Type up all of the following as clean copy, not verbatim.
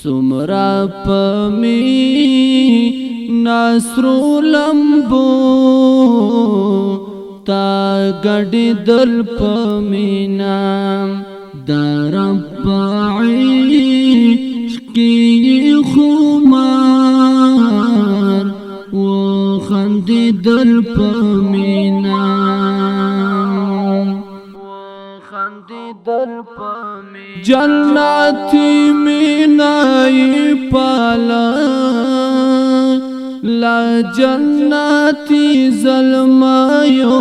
سمرا پمی نصر لمبو تا گڑی دل پمینا در عشقی خمار و خندی دل پمینا جنتی مینائی پالا لا جنتی ظلمایو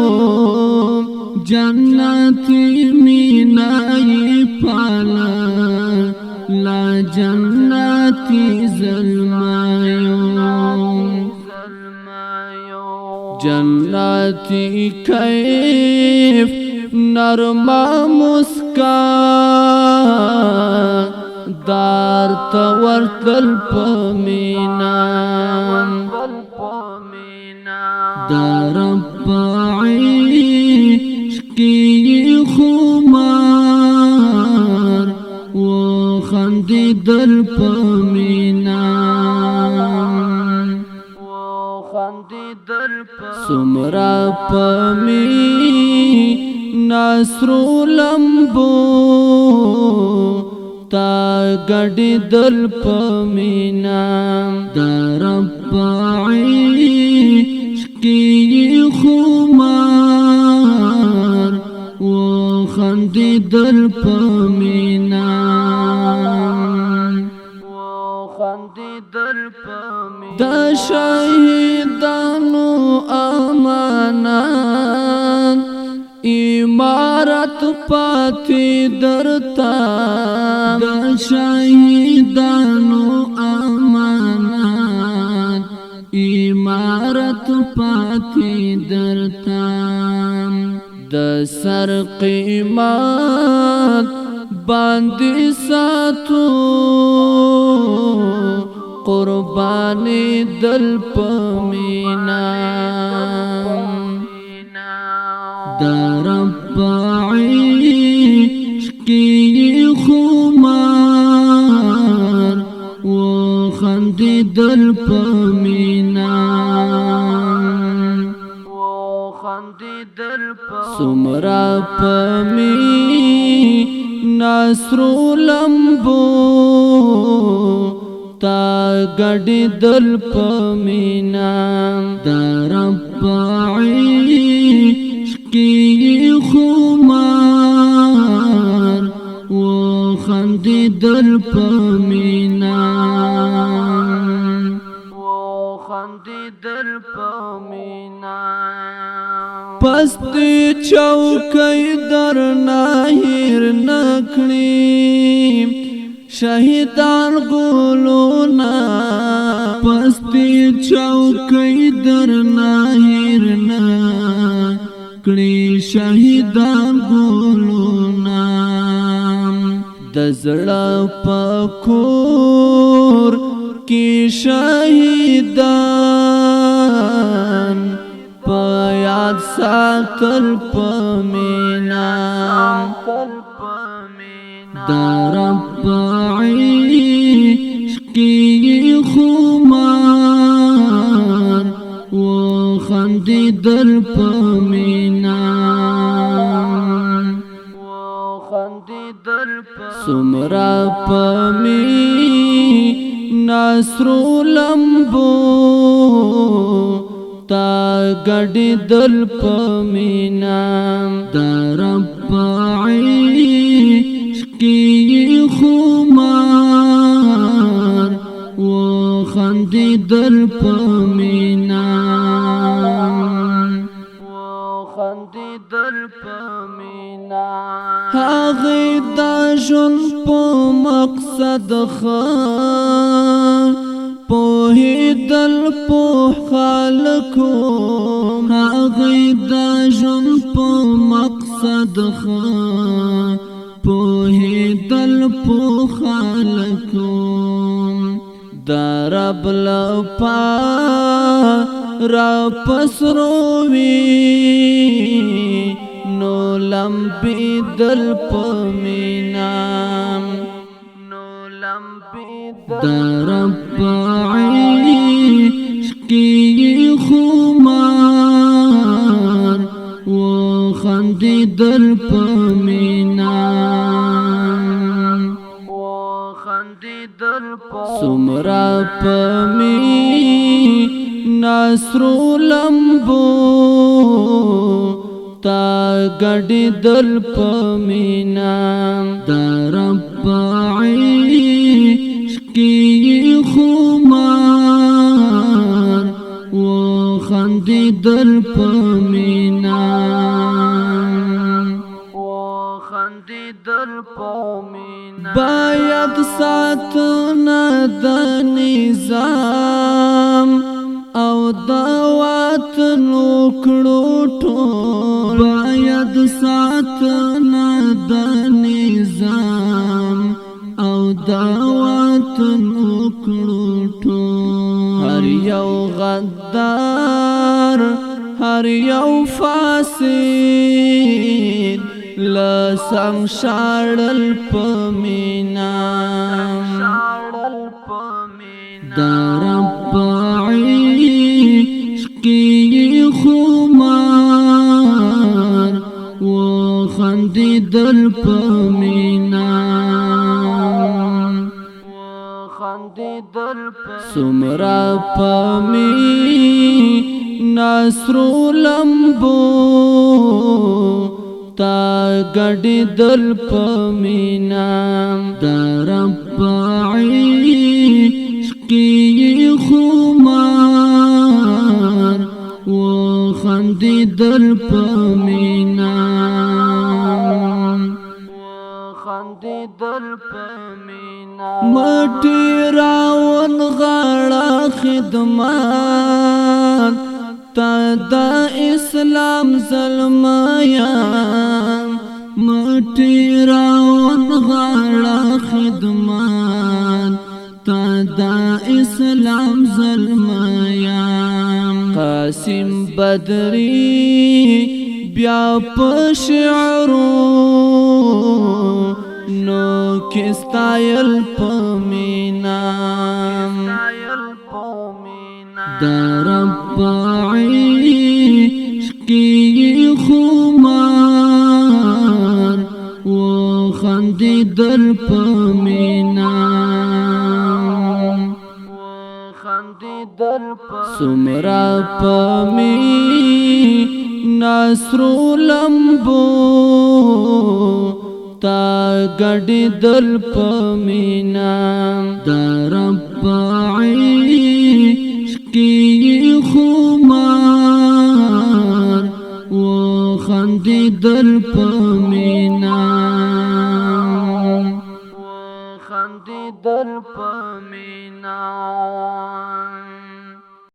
جنتی مینائی پالا لا جنتی ظلمایو جنتی کیف نرما مسکا دار تور تل پمینا در عشقی خمار و خندی دل پمینا سمرا پمی نصر لمبو تا گڑی دل پمینا در عشقی خمار و خندی دل پمینا دا شهیدانو امانات امارت پاتی درتا دا شهیدانو امانات امارت پاتی درتا دا سر قیمت باندی ساتو قربانی دل پمینا در عشقی خمار و خندی دل پمینا سمرا پمی نصر لمبو تا گڑی دل پمینا در عشقی خمار و خندی دل پمینا پستی چوکی در ناهیر نکړي شهیدان غولونا پستی چوکی در ناهیر نکړي شهیدان غولونا د زړه پکور کی شهیدان په یاد ساتل پمینا در عشقی خمار و خندی دل پمینا سمرا پمی نصر لمبو تا گڑی دل پمینا در عشقی خمار و خندی دل پمینا هغی دا جن پا مقصد خان پوہی دل پوح خالکم هغی دا جن پا مقصد خان پوہی دل پوح خالکم دا رب لپا را پسروی نو لمبی دل پمینا نو لمبی رب عشقی خمار و خندی دل پمینا سمرا پمی نصر لمبو تا گڑی دل پمینا رب عشقی خمار و خندی دل پمینا باید ساتنا د نظام او د وطن وکړو ټول باید ساتنا د نظام او د وطن وکړو ټول هر یو غدار هر یو فاسد لسم شاړل پمینا رب عشقی خمار و خندی دل پمینا سمرا پمی نصر لمبو تا گڑی دل پمینا رب عشقی خمار و خندی دل پمینا مٹی راون غاڑا خدمات تا دا اسلام ظلمیان مٹی راون غاڑا خدمات تا دا اسلام ظلمیان قاسم بدری بیا پشعرو نو کستایل پمینا رب عشقی خمار و خندی دل پمینا سمرا پمی نصر لمبو تا گڑی دل پمینا رب عشقی خمار و خندی دل پمینا دل پمینا